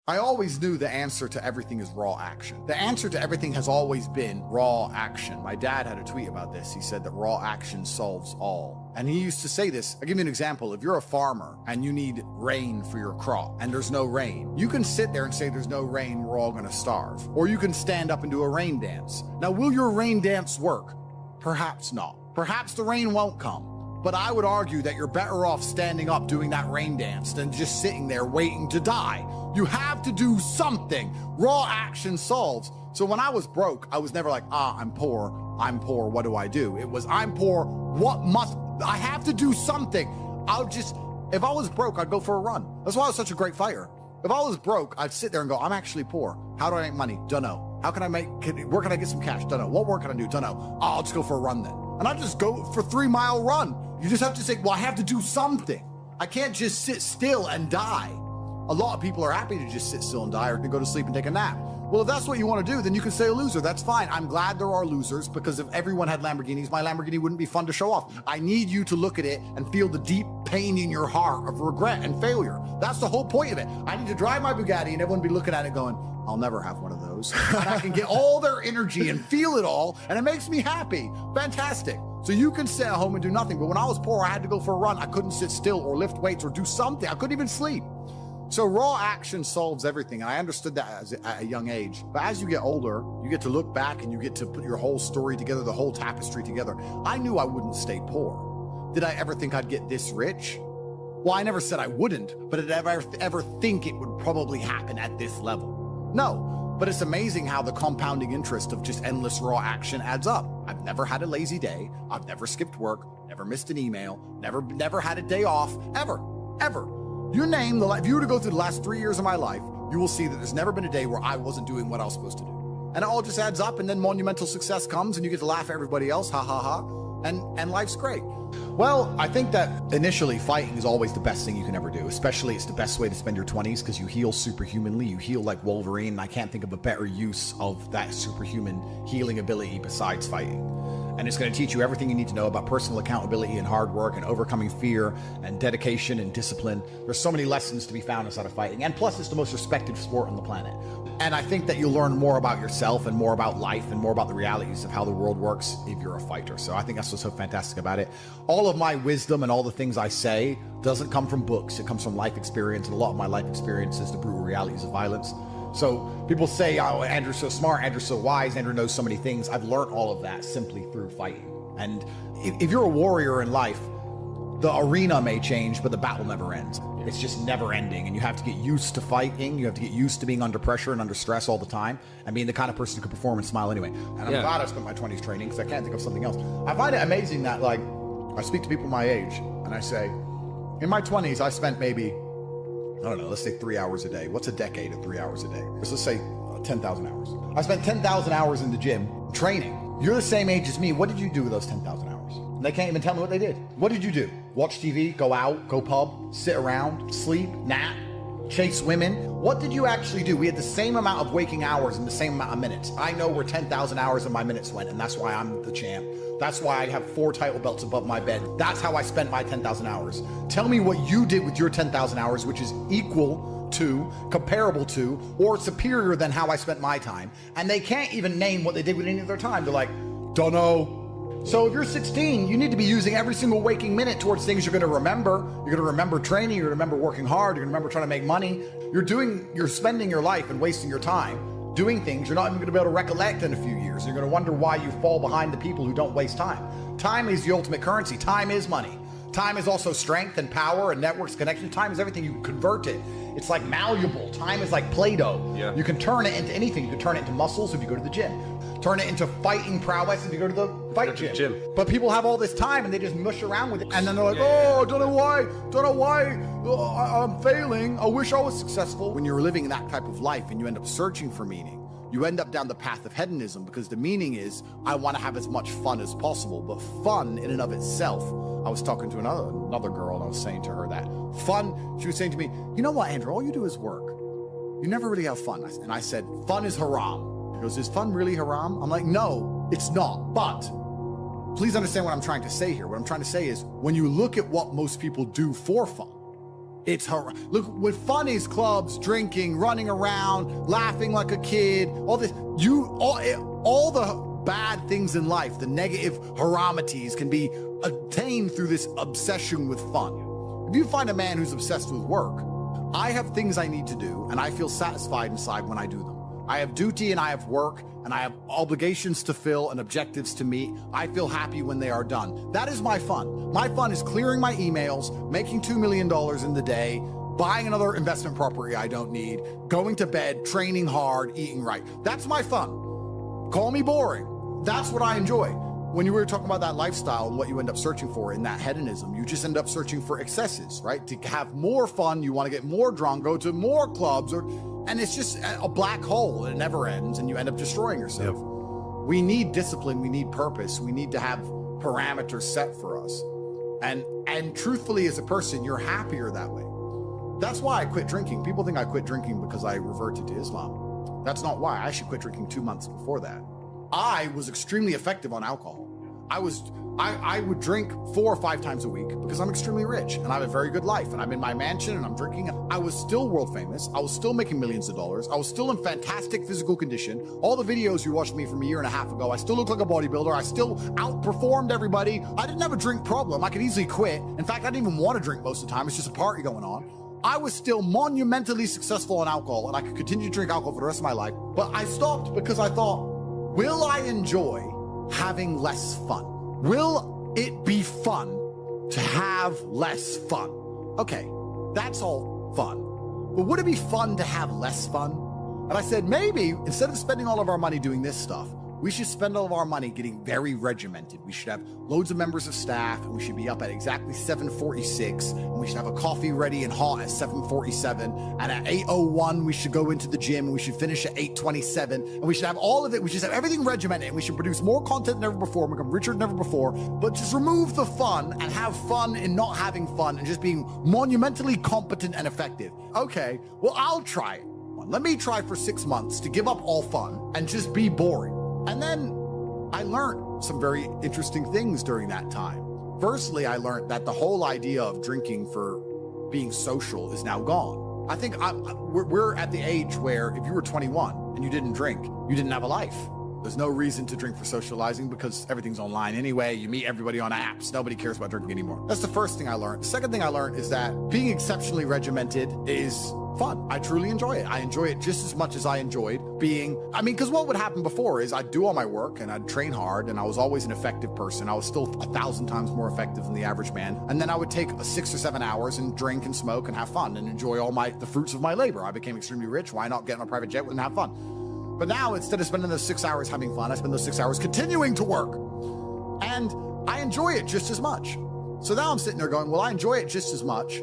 I always knew the answer to everything is raw action. The answer to everything has always been raw action. My dad had a tweet about this. He said that raw action solves all. And he used to say this. I'll give you an example. If you're a farmer and you need rain for your crop and there's no rain, you can sit there and say there's no rain, we're all gonna starve. Or you can stand up and do a rain dance. Now, will your rain dance work? Perhaps not. Perhaps the rain won't come. But I would argue that you're better off standing up doing that rain dance than just sitting there waiting to die. You have to do something. Raw action solves. So when I was broke, I was never like, I'm poor, what do I do? It was, I'm poor, I have to do something. If I was broke, I'd go for a run. That's why I was such a great fighter. If I was broke, I'd sit there and go, I'm actually poor. How do I make money? Don't know. Where can I get some cash? Don't know. What work can I do? Don't know. I'll just go for a run then. And I'll just go for a 3-mile run. You just have to say, well, I have to do something. I can't just sit still and die. A lot of people are happy to just sit still and die or to go to sleep and take a nap. Well, if that's what you want to do, then you can say a loser. That's fine. I'm glad there are losers, because if everyone had Lamborghinis, my Lamborghini wouldn't be fun to show off. I need you to look at it and feel the deep pain in your heart of regret and failure. That's the whole point of it. I need to drive my Bugatti and everyone be looking at it going, I'll never have one of those. And I can get all their energy and feel it all, and it makes me happy. Fantastic. So you can sit at home and do nothing. But when I was poor, I had to go for a run. I couldn't sit still or lift weights or do something. I couldn't even sleep. So raw action solves everything. And I understood that at a young age. But as you get older, you get to look back and you get to put your whole story together, the whole tapestry together. I knew I wouldn't stay poor. Did I ever think I'd get this rich? Well, I never said I wouldn't, but did I ever think it would probably happen at this level? No. But it's amazing how the compounding interest of just endless raw action adds up. I've never had a lazy day. I've never skipped work, never missed an email, never had a day off, ever. You name if you were to go through the last 3 years of my life, you will see that there's never been a day where I wasn't doing what I was supposed to do. And it all just adds up, and then monumental success comes and you get to laugh at everybody else, ha ha ha, and life's great. Well, I think that initially fighting is always the best thing you can ever do. Especially it's the best way to spend your 20s because you heal superhumanly. You heal like Wolverine. And I can't think of a better use of that superhuman healing ability besides fighting. And it's going to teach you everything you need to know about personal accountability and hard work and overcoming fear and dedication and discipline. There's so many lessons to be found inside of fighting. And plus, it's the most respected sport on the planet. And I think that you'll learn more about yourself and more about life and more about the realities of how the world works if you're a fighter. So I think that's what's so fantastic about it. All of my wisdom and all the things I say doesn't come from books. It comes from life experience. And a lot of my life experience is the brutal realities of violence. So people say, oh, Andrew's so smart, Andrew's so wise, Andrew knows so many things. I've learned all of that simply through fighting. And if you're a warrior in life, the arena may change, but the battle never ends. It's just never ending. And you have to get used to fighting. You have to get used to being under pressure and under stress all the time and being the kind of person who can perform and smile anyway. And I'm glad I spent my 20s training because I can't think of something else. I find it amazing that, like, I speak to people my age and I say, in my 20s, I spent maybe, I don't know, let's say 3 hours a day. What's a decade of 3 hours a day? Let's say 10,000 hours. I spent 10,000 hours in the gym training. You're the same age as me. What did you do with those 10,000 hours? They can't even tell me what they did. What did you do? Watch TV, go out, go pub, sit around, sleep, nap, chase women. What did you actually do? We had the same amount of waking hours and the same amount of minutes. I know where 10,000 hours of my minutes went, and that's why I'm the champ. That's why I have 4 title belts above my bed. That's how I spent my 10,000 hours. Tell me what you did with your 10,000 hours, which is equal to, comparable to, or superior than how I spent my time. And they can't even name what they did with any of their time. They're like, don't know. So if you're 16, you need to be using every single waking minute towards things you're going to remember. You're going to remember training. You're going to remember working hard. You're going to remember trying to make money. You're spending your life and wasting your time doing things you're not even going to be able to recollect in a few years. You're going to wonder why you fall behind the people who don't waste time. Time is the ultimate currency. Time is money. Time is also strength and power and networks, connection. Time is everything. You can convert it. It's like malleable. Time is like Play-Doh. Yeah. You can turn it into anything. You can turn it into muscles if you go to the gym. Turn it into fighting prowess if you go to the fight gym. But people have all this time and they just mush around with it. And then they're like, I don't know why, I'm failing. I wish I was successful. When you're living that type of life and you end up searching for meaning, you end up down the path of hedonism because the meaning is, I want to have as much fun as possible. But fun in and of itself, I was talking to another girl and I was saying to her that fun, she was saying to me, you know what, Andrew, all you do is work. You never really have fun. And I said, fun is haram. She goes, is fun really haram? I'm like, no, it's not. But please understand what I'm trying to say here. What I'm trying to say is when you look at what most people do for fun, Look, when fun is clubs, drinking, running around, laughing like a kid, all this, all the bad things in life, the negative haramities can be attained through this obsession with fun. If you find a man who's obsessed with work, I have things I need to do, and I feel satisfied inside when I do them. I have duty and I have work, and I have obligations to fill and objectives to meet. I feel happy when they are done. That is my fun. My fun is clearing my emails, making $2 million in the day, buying another investment property I don't need, going to bed, training hard, eating right. That's my fun. Call me boring. That's what I enjoy. When you were talking about that lifestyle and what you end up searching for in that hedonism, you just end up searching for excesses, right? To have more fun, you want to get more drunk, go to more clubs, and it's just a black hole. It never ends, and you end up destroying yourself. Yep. We need discipline. We need purpose. We need to have parameters set for us. And truthfully, as a person, you're happier that way. That's why I quit drinking. People think I quit drinking because I reverted to Islam. That's not why. I actually quit drinking 2 months before that. I was extremely effective on alcohol. I would drink 4 or 5 times a week because I'm extremely rich and I have a very good life and I'm in my mansion and I'm drinking. I was still world famous. I was still making millions of dollars. I was still in fantastic physical condition. All the videos you watched me from a year and a half ago, I still look like a bodybuilder. I still outperformed everybody. I didn't have a drink problem. I could easily quit. In fact, I didn't even want to drink most of the time. It's just a party going on. I was still monumentally successful on alcohol and I could continue to drink alcohol for the rest of my life. But I stopped because I thought, will I enjoy having less fun? Will it be fun to have less fun? Okay, that's all fun. But would it be fun to have less fun? And I said, maybe instead of spending all of our money doing this stuff, we should spend all of our money getting very regimented. We should have loads of members of staff, and we should be up at exactly 7:46, and we should have a coffee ready and hot at 7:47, and at 8:01 we should go into the gym, and we should finish at 8:27, and we should have all of it. We should have everything regimented, and we should produce more content than ever before, and become richer than ever before, but just remove the fun and have fun in not having fun and just being monumentally competent and effective. Okay, well, I'll try it. Let me try for 6 months to give up all fun and just be boring. And then I learned some very interesting things during that time. Firstly, I learned that the whole idea of drinking for being social is now gone. I think we're at the age where if you were 21 and you didn't drink, you didn't have a life. There's no reason to drink for socializing because everything's online anyway. You meet everybody on apps. Nobody cares about drinking anymore. That's the first thing I learned. The second thing I learned is that being exceptionally regimented is fun. I truly enjoy it. I enjoy it just as much as I enjoyed being, because what would happen before is I'd do all my work and I'd train hard and I was always an effective person. I was still 1,000 times more effective than the average man. And then I would take 6 or 7 hours and drink and smoke and have fun and enjoy all the fruits of my labor. I became extremely rich. Why not get on a private jet and have fun? But now instead of spending those 6 hours having fun, I spend those 6 hours continuing to work. And I enjoy it just as much. So now I'm sitting there going, well, I enjoy it just as much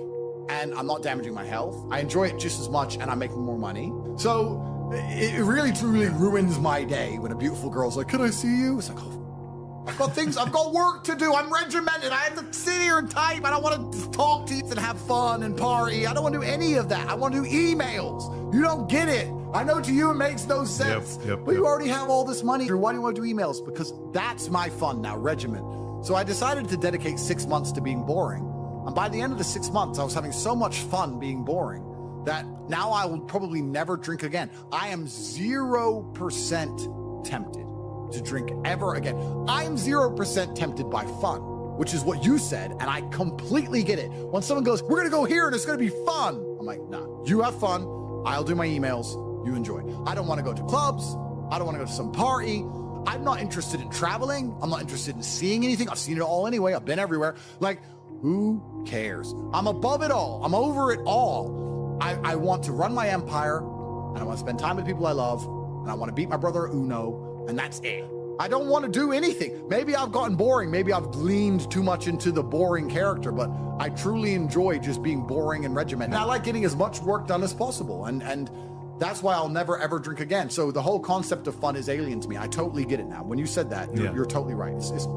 and I'm not damaging my health. I enjoy it just as much and I'm making more money. So it really, truly ruins my day when a beautiful girl's like, can I see you? It's like, oh, I've got work to do. I'm regimented. I have to sit here and type. I don't want to talk to you and have fun and party. I don't want to do any of that. I want to do emails. You don't get it. I know to you it makes no sense, but you already have all this money. Why do you want to do emails? Because that's my fun now, regiment. So I decided to dedicate 6 months to being boring. And by the end of the 6 months, I was having so much fun being boring that now I will probably never drink again. I am 0% tempted to drink ever again. I am 0% tempted by fun, which is what you said, and I completely get it. When someone goes, we're gonna go here and it's gonna be fun. I'm like, nah, you have fun, I'll do my emails, you enjoy. I don't wanna go to clubs, I don't wanna go to some party. I'm not interested in traveling, I'm not interested in seeing anything. I've seen it all anyway, I've been everywhere. Like, who cares? I'm above it all. I'm over it all. I want to run my empire, and I want to spend time with people I love, and I want to beat my brother at Uno, and that's it. I don't want to do anything. Maybe I've gotten boring. Maybe I've leaned too much into the boring character, but I truly enjoy just being boring and regimented. And I like getting as much work done as possible, and that's why I'll never, ever drink again. So the whole concept of fun is alien to me. I totally get it now. When you said that, you're totally right.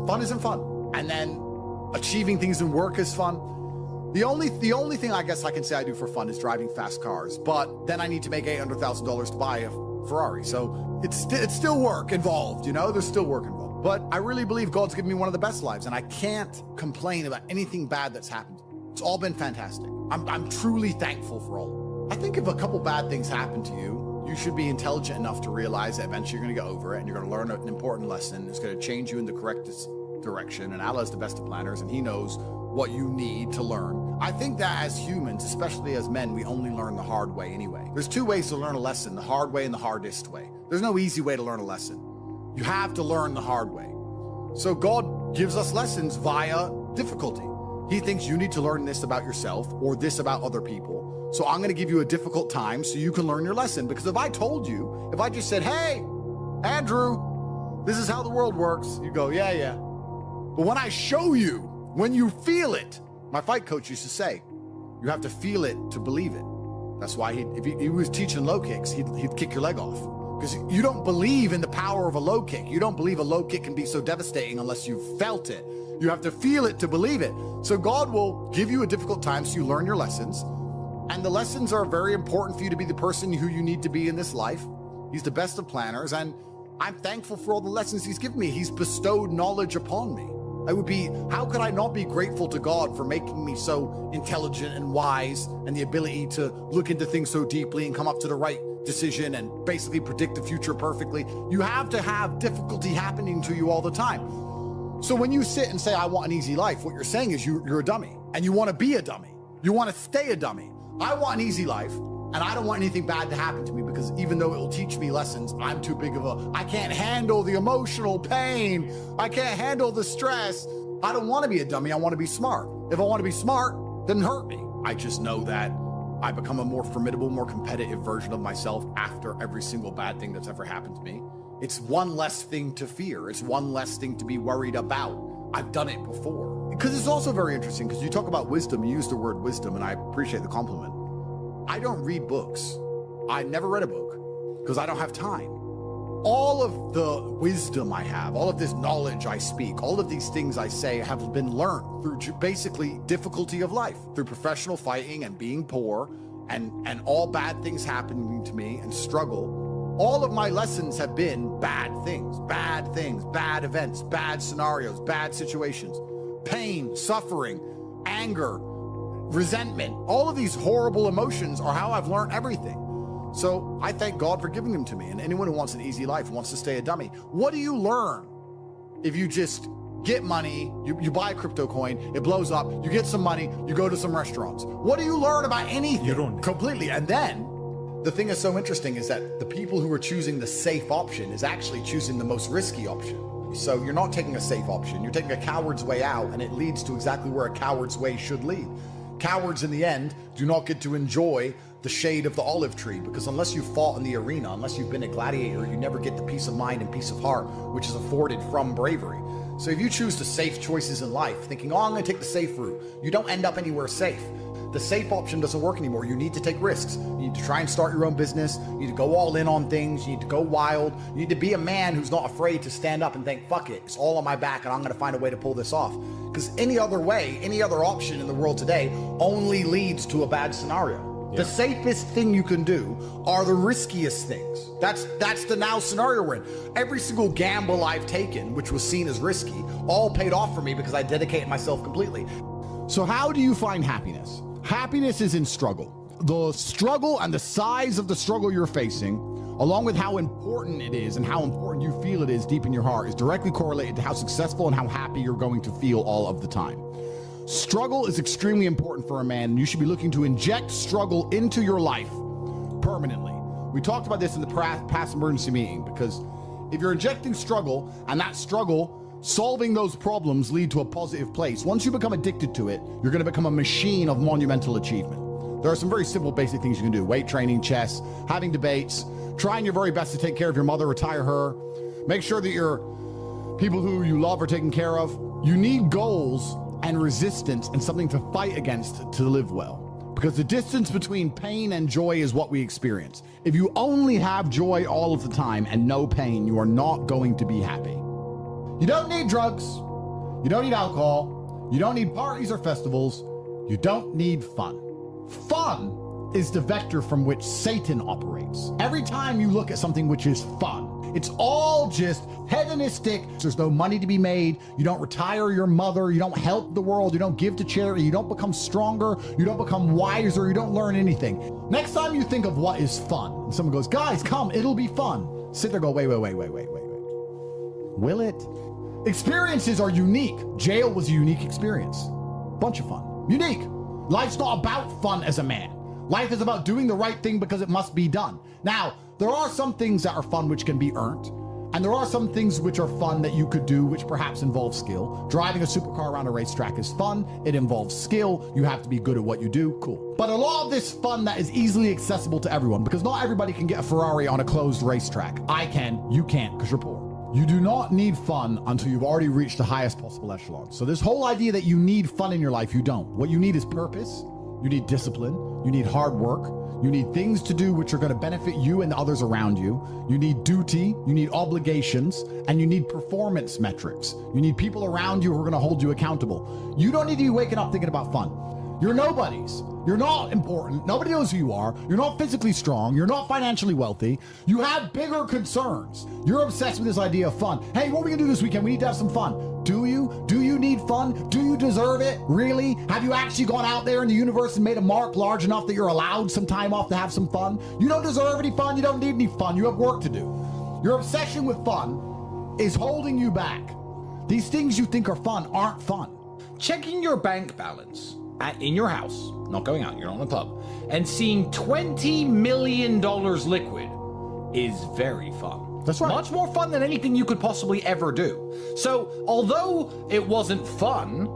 Fun isn't fun. And then achieving things in work is fun. The only thing I guess I can say I do for fun is driving fast cars, but then I need to make $800,000 to buy a Ferrari. So it's still work involved, you know, there's still work involved. But I really believe God's given me one of the best lives and I can't complain about anything bad that's happened. It's all been fantastic. I'm truly thankful for all. I think if a couple bad things happen to you, you should be intelligent enough to realize that eventually you're going to get over it and you're going to learn an important lesson. It's going to change you in the correct direction. And Allah's the best of planners, and he knows what you need to learn. I think that as humans, especially as men, we only learn the hard way anyway. There's two ways to learn a lesson, the hard way and the hardest way. There's no easy way to learn a lesson. You have to learn the hard way. So God gives us lessons via difficulty. He thinks you need to learn this about yourself or this about other people. So I'm going to give you a difficult time so you can learn your lesson. Because if I told you, if I just said, hey, Andrew, this is how the world works, you go, yeah, yeah. But when I show you, when you feel it, my fight coach used to say, you have to feel it to believe it. That's why if he was teaching low kicks, he'd kick your leg off. Because you don't believe in the power of a low kick. You don't believe a low kick can be so devastating unless you've felt it. You have to feel it to believe it. So God will give you a difficult time so you learn your lessons. And the lessons are very important for you to be the person who you need to be in this life. He's the best of planners. And I'm thankful for all the lessons he's given me. He's bestowed knowledge upon me. How could I not be grateful to God for making me so intelligent and wise and the ability to look into things so deeply and come up to the right decision and basically predict the future perfectly? You have to have difficulty happening to you all the time. So when you sit and say, I want an easy life, what you're saying is you're a dummy and you want to be a dummy. You want to stay a dummy. I want an easy life and I don't want anything bad to happen to me because even though it will teach me lessons, I'm too big of I can't handle the emotional pain. I can't handle the stress. I don't want to be a dummy. I want to be smart. If I want to be smart, then hurt me. I just know that I become a more formidable, more competitive version of myself after every single bad thing that's ever happened to me. It's one less thing to fear. It's one less thing to be worried about. I've done it before. Because it's also very interesting because you talk about wisdom, you use the word wisdom, and I appreciate the compliment. I don't read books. I never read a book because I don't have time. All of the wisdom I have, all of this knowledge I speak, all of these things I say have been learned through basically difficulty of life, through professional fighting and being poor and all bad things happening to me and struggle. All of my lessons have been bad things, bad events, bad scenarios, bad situations, pain, suffering, anger, resentment. All of these horrible emotions are how I've learned everything. So I thank God for giving them to me. And anyone who wants an easy life wants to stay a dummy. What do you learn if you just get money, you buy a crypto coin, it blows up, you get some money, you go to some restaurants? What do you learn about anything? You don't. Completely. And then the thing that's so interesting is that the people who are choosing the safe option is actually choosing the most risky option. So you're not taking a safe option, you're taking a coward's way out, and it leads to exactly where a coward's way should lead. Cowards in the end do not get to enjoy the shade of the olive tree because unless you fought in the arena, unless you've been a gladiator, you never get the peace of mind and peace of heart, which is afforded from bravery. So if you choose the safe choices in life, thinking, oh, I'm going to take the safe route, you don't end up anywhere safe. The safe option doesn't work anymore. You need to take risks. You need to try and start your own business. You need to go all in on things. You need to go wild. You need to be a man who's not afraid to stand up and think, fuck it, it's all on my back and I'm going to find a way to pull this off. Because any other way, any other option in the world today only leads to a bad scenario. Yeah. The safest thing you can do are the riskiest things. That's the now scenario we're in. Every single gamble I've taken, which was seen as risky, all paid off for me because I dedicated myself completely. So how do you find happiness? Happiness is in struggle. The struggle and the size of the struggle you're facing, along with how important it is and how important you feel it is deep in your heart, is directly correlated to how successful and how happy you're going to feel all of the time. Struggle is extremely important for a man, and you should be looking to inject struggle into your life permanently. We talked about this in the past emergency meeting, because if you're injecting struggle and that struggle solving those problems lead to a positive place, once you become addicted to it, you're going to become a machine of monumental achievement. There are some very simple basic things you can do: weight training, chess, having debates, trying your very best to take care of your mother, retire her, make sure that your people who you love are taken care of. You need goals and resistance and something to fight against to live well, because the distance between pain and joy is what we experience. If you only have joy all of the time and no pain, you are not going to be happy. You don't need drugs, you don't need alcohol, you don't need parties or festivals, you don't need fun. Fun is the vector from which Satan operates. Every time you look at something which is fun, It's all just hedonistic. There's no money to be made. You don't retire your mother. You don't help the world. You don't give to charity. You don't become stronger. You don't become wiser. You don't learn anything. Next time you think of what is fun, and someone goes, guys, come, it'll be fun. Sit there, go, wait. Will it? Experiences are unique. Jail was a unique experience. Bunch of fun. Unique. Life's not about fun as a man. Life is about doing the right thing because it must be done. Now, there are some things that are fun which can be earned, and there are some things which are fun that you could do which perhaps involve skill. Driving a supercar around a racetrack is fun. It involves skill. You have to be good at what you do. Cool. But a lot of this fun that is easily accessible to everyone, because not everybody can get a Ferrari on a closed racetrack. I can, you can't, because you're poor. You do not need fun until you've already reached the highest possible echelon. So this whole idea that you need fun in your life, you don't. What you need is purpose. You need discipline. You need hard work. You need things to do which are going to benefit you and the others around you. You need duty. You need obligations. And you need performance metrics. You need people around you who are going to hold you accountable. You don't need to be waking up thinking about fun. You're nobodies. You're not important. Nobody knows who you are. You're not physically strong. You're not financially wealthy. You have bigger concerns. You're obsessed with this idea of fun. Hey, what are we gonna do this weekend? We need to have some fun. Do you? Do you need fun? Do you deserve it? Really? Have you actually gone out there in the universe and made a mark large enough that you're allowed some time off to have some fun? You don't deserve any fun. You don't need any fun. You have work to do. Your obsession with fun is holding you back. These things you think are fun aren't fun. Checking your bank balance in your house, not going out, you're not in a club, and seeing $20 million liquid is very fun. That's right. Much more fun than anything you could possibly ever do. So, although it wasn't fun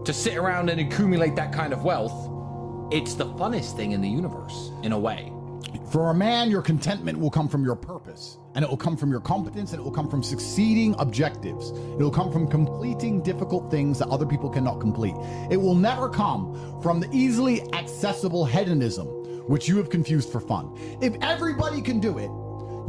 to sit around and accumulate that kind of wealth, it's the funnest thing in the universe, in a way. For a man, your contentment will come from your purpose, and it will come from your competence, and it will come from succeeding objectives. It will come from completing difficult things that other people cannot complete. It will never come from the easily accessible hedonism, which you have confused for fun. If everybody can do it,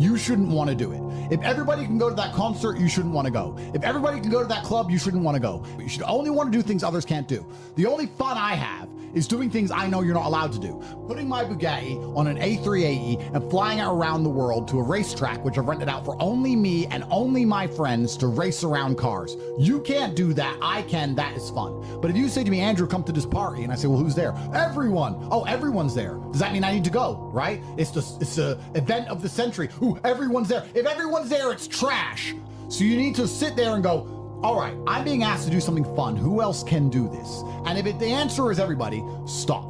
you shouldn't want to do it. If everybody can go to that concert, you shouldn't want to go. If everybody can go to that club, you shouldn't want to go. You should only want to do things others can't do. The only fun I have is doing things I know you're not allowed to do. Putting my Bugatti on an A380 and flying it around the world to a racetrack, which I've rented out for only me and only my friends to race around cars. You can't do that. I can. That is fun. But if you say to me, Andrew, come to this party, and I say, well, who's there? Everyone. Oh, everyone's there. Does that mean I need to go, right? It's the event of the century. Ooh, everyone's there. If everyone's there, it's trash. So you need to sit there and go, all right, I'm being asked to do something fun. Who else can do this? And if the answer is everybody, stop.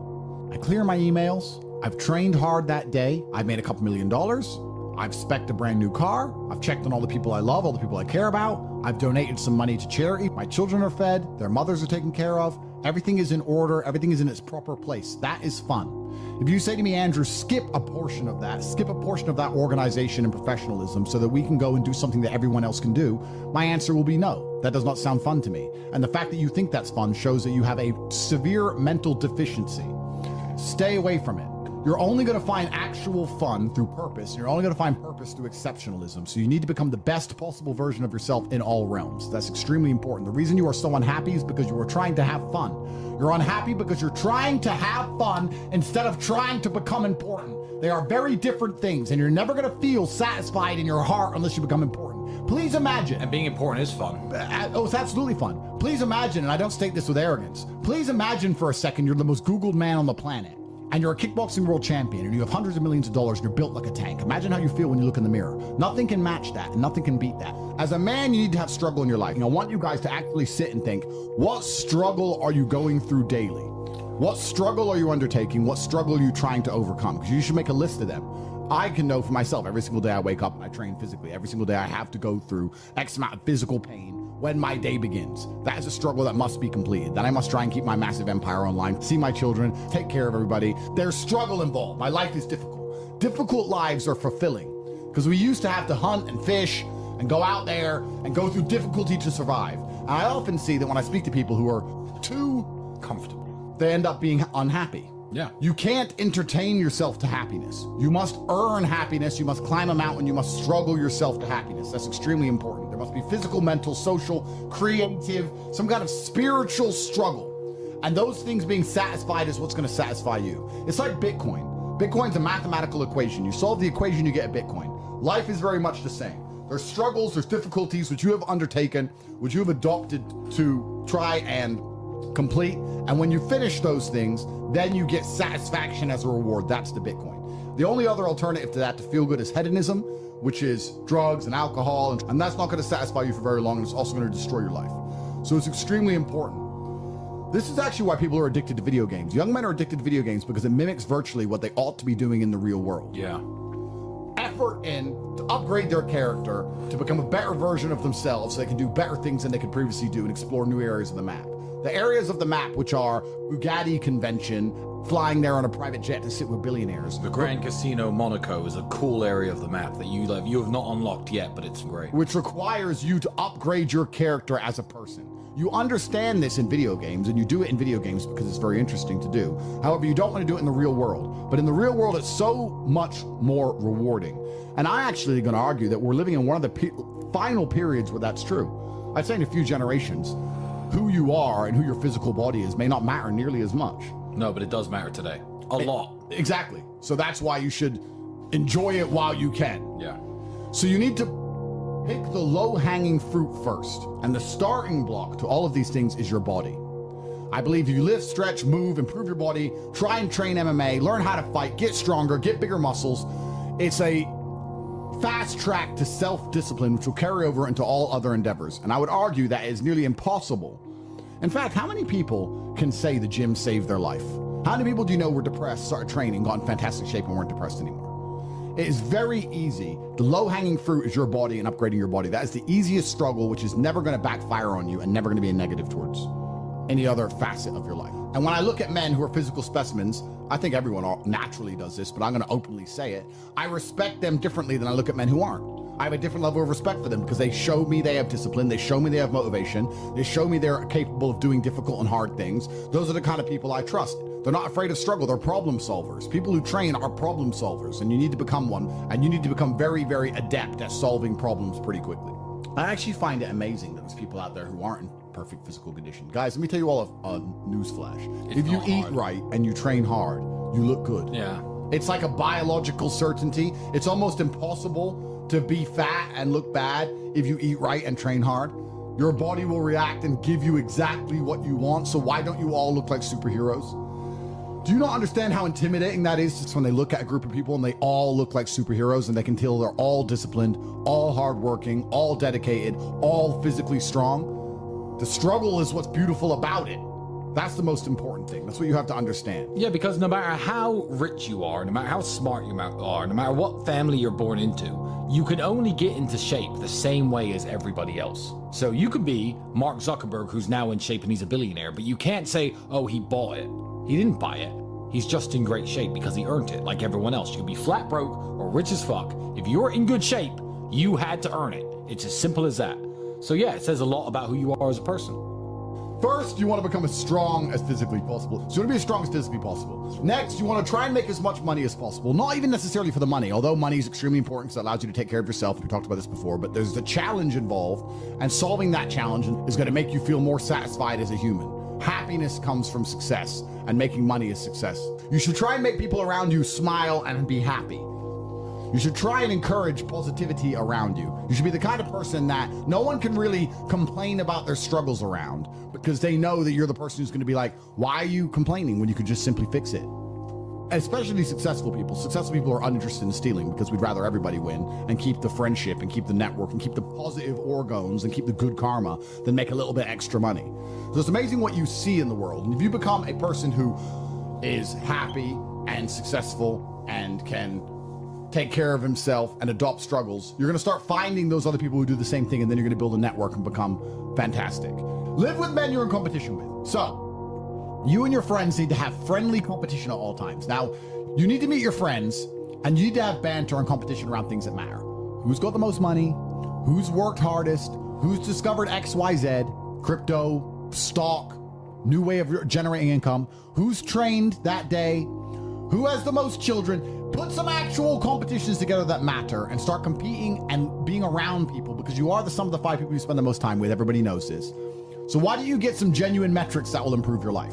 I clear my emails. I've trained hard that day. I've made a couple $1 million. I've spec'd a brand new car. I've checked on all the people I love, all the people I care about. I've donated some money to charity. My children are fed. Their mothers are taken care of. Everything is in order. Everything is in its proper place. That is fun. If you say to me, Andrew, skip a portion of that organization and professionalism so that we can go and do something that everyone else can do, my answer will be no. That does not sound fun to me. And the fact that you think that's fun shows that you have a severe mental deficiency. Stay away from it. You're only going to find actual fun through purpose. You're only going to find purpose through exceptionalism. So you need to become the best possible version of yourself in all realms. That's extremely important. The reason you are so unhappy is because you are trying to have fun. You're unhappy because you're trying to have fun instead of trying to become important. They are very different things, and you're never going to feel satisfied in your heart unless you become important. Please imagine. And being important is fun. Oh, it's absolutely fun. Please imagine, and I don't state this with arrogance, please imagine for a second you're the most Googled man on the planet. And you're a kickboxing world champion, and you have hundreds of millions of dollars, and you're built like a tank. Imagine how you feel when you look in the mirror. Nothing can match that, and nothing can beat that. As a man, you need to have struggle in your life. I want you guys to actually sit and think, what struggle are you going through daily? What struggle are you undertaking? What struggle are you trying to overcome? Because you should make a list of them. I can know for myself, every single day I wake up and I train physically. Every single day I have to go through X amount of physical pain when my day begins. That is a struggle that must be completed. Then I must try and keep my massive empire online, see my children, take care of everybody. There's struggle involved. My life is difficult. Difficult lives are fulfilling because we used to have to hunt and fish and go out there and go through difficulty to survive. And I often see that when I speak to people who are too comfortable, they end up being unhappy. Yeah. You can't entertain yourself to happiness. You must earn happiness. You must climb a mountain. You must struggle yourself to happiness. That's extremely important. There must be physical, mental, social, creative, some kind of spiritual struggle. And those things being satisfied is what's going to satisfy you. It's like Bitcoin. Bitcoin's a mathematical equation. You solve the equation, you get a Bitcoin. Life is very much the same. There's struggles, there's difficulties which you have undertaken, which you have adopted to try and complete. And when you finish those things, then you get satisfaction as a reward. That's the Bitcoin. The only other alternative to that to feel good is hedonism, which is drugs and alcohol. And that's not going to satisfy you for very long. And it's also going to destroy your life. So it's extremely important. This is actually why people are addicted to video games. Young men are addicted to video games because it mimics virtually what they ought to be doing in the real world. Yeah. Effort in to upgrade their character, to become a better version of themselves so they can do better things than they could previously do and explore new areas of the map. The areas of the map which are Bugatti convention, flying there on a private jet to sit with billionaires. The Grand Casino Monaco is a cool area of the map that you have not unlocked yet, but it's great. Which requires you to upgrade your character as a person. You understand this in video games, and you do it in video games because it's very interesting to do. However, you don't want to do it in the real world. But in the real world, it's so much more rewarding. And I'm actually going to argue that we're living in one of the final periods where that's true. I'd say in a few generations, who you are and who your physical body is may not matter nearly as much. No, but it does matter today. A lot. Exactly. So that's why you should enjoy it while you can. Yeah. So you need to pick the low-hanging fruit first. And the starting block to all of these things is your body. I believe if you lift, stretch, move, improve your body, try and train MMA, learn how to fight, get stronger, get bigger muscles, it's a fast track to self-discipline, which will carry over into all other endeavors. And I would argue that is nearly impossible. In fact, how many people can say the gym saved their life? How many people do you know were depressed, started training, got in fantastic shape, and weren't depressed anymore? It is very easy. The low-hanging fruit is your body and upgrading your body. That is the easiest struggle, which is never going to backfire on you and never going to be a negative towards any other facet of your life. And when I look at men who are physical specimens, I think everyone naturally does this, but I'm going to openly say it. I respect them differently than I look at men who aren't. I have a different level of respect for them because they show me they have discipline. They show me they have motivation. They show me they're capable of doing difficult and hard things. Those are the kind of people I trust. They're not afraid of struggle. They're problem solvers. People who train are problem solvers, and you need to become one, and you need to become very, very adept at solving problems pretty quickly. I actually find it amazing that there's people out there who aren't in perfect physical condition. Guys, let me tell you all a news flash. If you eat right and you train hard, you look good. Yeah. It's like a biological certainty. It's almost impossible to be fat and look bad if you eat right and train hard. Your body will react and give you exactly what you want. So why don't you all look like superheroes? Do you not understand how intimidating that is just when they look at a group of people and they all look like superheroes and they can tell they're all disciplined, all hardworking, all dedicated, all physically strong? The struggle is what's beautiful about it. That's the most important thing. That's what you have to understand. Yeah, because no matter how rich you are, no matter how smart you are, no matter what family you're born into, you can only get into shape the same way as everybody else. So you could be Mark Zuckerberg, who's now in shape and he's a billionaire, but you can't say, oh, he bought it. He didn't buy it. He's just in great shape because he earned it like everyone else. You could be flat broke or rich as fuck. If you're in good shape, you had to earn it. It's as simple as that. So yeah, it says a lot about who you are as a person. First, you want to become as strong as physically possible. So you want to be as strong as physically possible. Next, you want to try and make as much money as possible. Not even necessarily for the money, although money is extremely important because it allows you to take care of yourself. We talked about this before, but there's the challenge involved, and solving that challenge is going to make you feel more satisfied as a human. Happiness comes from success, and making money is success. You should try and make people around you smile and be happy. You should try and encourage positivity around you. You should be the kind of person that no one can really complain about their struggles around because they know that you're the person who's going to be like, why are you complaining when you could just simply fix it? Especially successful people. Successful people are uninterested in stealing because we'd rather everybody win and keep the friendship and keep the network and keep the positive organs and keep the good karma than make a little bit extra money. So it's amazing what you see in the world. And if you become a person who is happy and successful and can take care of himself and adopt struggles, you're going to start finding those other people who do the same thing, and then you're going to build a network and become fantastic. Live with men you're in competition with. So you and your friends need to have friendly competition at all times. Now, you need to meet your friends, and you need to have banter and competition around things that matter. Who's got the most money? Who's worked hardest? Who's discovered XYZ, crypto, stock, new way of generating income? Who's trained that day? Who has the most children? Put some actual competitions together that matter and start competing and being around people, because you are the sum of the 5 people you spend the most time with. Everybody knows this. So why don't you get some genuine metrics that will improve your life?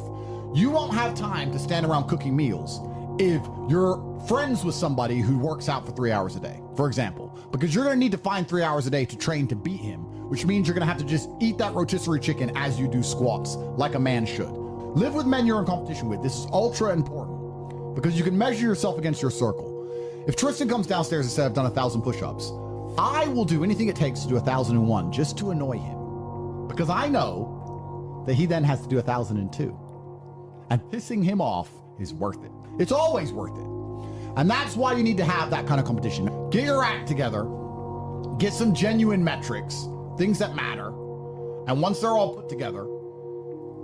You won't have time to stand around cooking meals if you're friends with somebody who works out for 3 hours a day, for example, because you're going to need to find 3 hours a day to train to beat him, which means you're going to have to just eat that rotisserie chicken as you do squats, like a man should. Live with men you're in competition with. This is ultra important because you can measure yourself against your circle. If Tristan comes downstairs and says, I've done 1,000 push-ups, I will do anything it takes to do 1,001 just to annoy him, because I know that he then has to do 1,002. And pissing him off is worth it. It's always worth it. And that's why you need to have that kind of competition. Get your act together, get some genuine metrics, things that matter. And once they're all put together,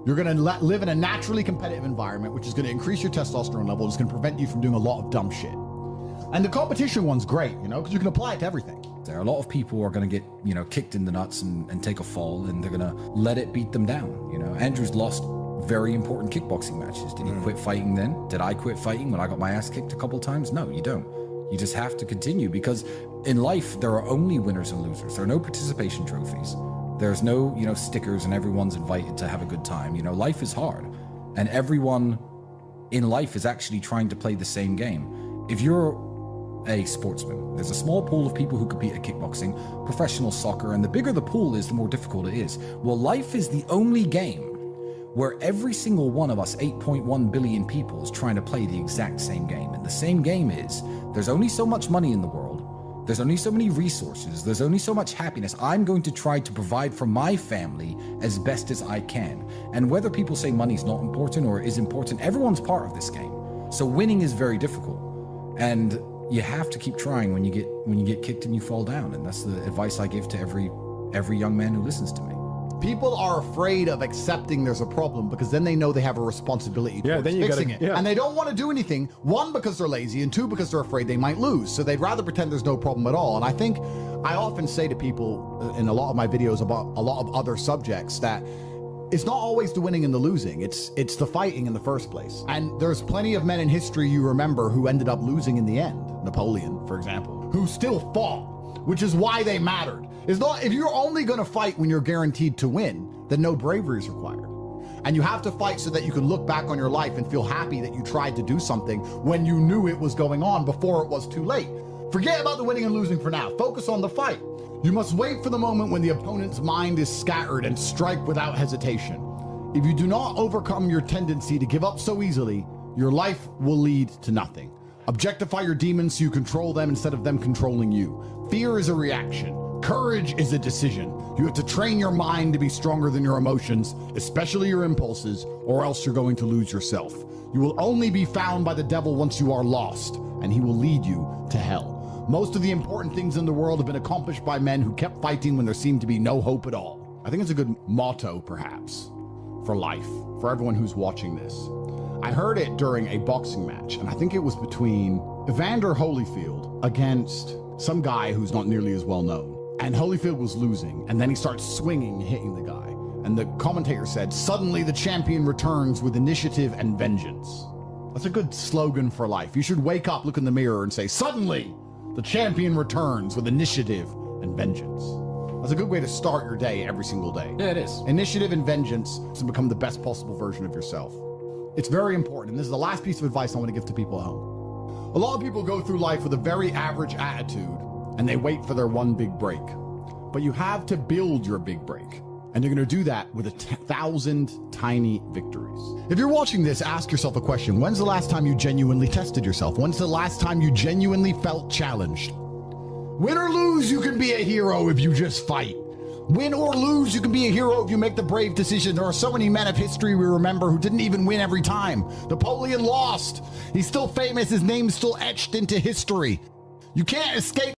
you're going to live in a naturally competitive environment, which is going to increase your testosterone level. It's going to prevent you from doing a lot of dumb shit. And the competition one's great, you know, because you can apply it to everything. There are a lot of people who are going to get, you know, kicked in the nuts and take a fall, and they're going to let it beat them down. You know, Andrew's lost very important kickboxing matches. Did he quit fighting then? Did I quit fighting when I got my ass kicked a couple times? No, you don't. You just have to continue, because in life, there are only winners and losers. There are no participation trophies. There's no, you know, stickers and everyone's invited to have a good time. You know, life is hard, and everyone in life is actually trying to play the same game. If you're a sportsman, there's a small pool of people who compete at kickboxing, professional soccer, and the bigger the pool is, the more difficult it is. Well, life is the only game where every single one of us 8.1 billion people is trying to play the exact same game. And the same game is, there's only so much money in the world, there's only so many resources, there's only so much happiness. I'm going to try to provide for my family as best as I can. And whether people say money's not important or is important, everyone's part of this game. So winning is very difficult. And you have to keep trying when you get kicked and you fall down. And that's the advice I give to every young man who listens to me. People are afraid of accepting there's a problem because then they know they have a responsibility towards fixing it. And they don't want to do anything, one, because they're lazy, and two, because they're afraid they might lose. So they'd rather pretend there's no problem at all. And I think I often say to people in a lot of my videos about a lot of other subjects that it's not always the winning and the losing. It's the fighting in the first place. And there's plenty of men in history you remember who ended up losing in the end. Napoleon, for example, who still fought, which is why they mattered. It's not, if you're only going to fight when you're guaranteed to win, then no bravery is required. And you have to fight so that you can look back on your life and feel happy that you tried to do something when you knew it was going on before it was too late. Forget about the winning and losing for now. Focus on the fight. You must wait for the moment when the opponent's mind is scattered and strike without hesitation. If you do not overcome your tendency to give up so easily, your life will lead to nothing. Objectify your demons so you control them instead of them controlling you. Fear is a reaction. Courage is a decision. You have to train your mind to be stronger than your emotions, especially your impulses, or else you're going to lose yourself. You will only be found by the devil once you are lost, and he will lead you to hell. Most of the important things in the world have been accomplished by men who kept fighting when there seemed to be no hope at all. I think it's a good motto, perhaps, for life, for everyone who's watching this. I heard it during a boxing match, and I think it was between Evander Holyfield against some guy who's not nearly as well known. And Holyfield was losing, and then he starts swinging, hitting the guy. And the commentator said, "Suddenly the champion returns with initiative and vengeance." That's a good slogan for life. You should wake up, look in the mirror, and say, "Suddenly the champion returns with initiative and vengeance." That's a good way to start your day every single day. Yeah, it is. Initiative and vengeance to become the best possible version of yourself. It's very important, and this is the last piece of advice I want to give to people at home. A lot of people go through life with a very average attitude, and they wait for their one big break. But you have to build your big break. And you're going to do that with 1,000 tiny victories. If you're watching this, ask yourself a question. When's the last time you genuinely tested yourself? When's the last time you genuinely felt challenged? Win or lose, you can be a hero if you just fight. Win or lose, you can be a hero if you make the brave decision. There are so many men of history we remember who didn't even win every time. Napoleon lost. He's still famous. His name's still etched into history. You can't escape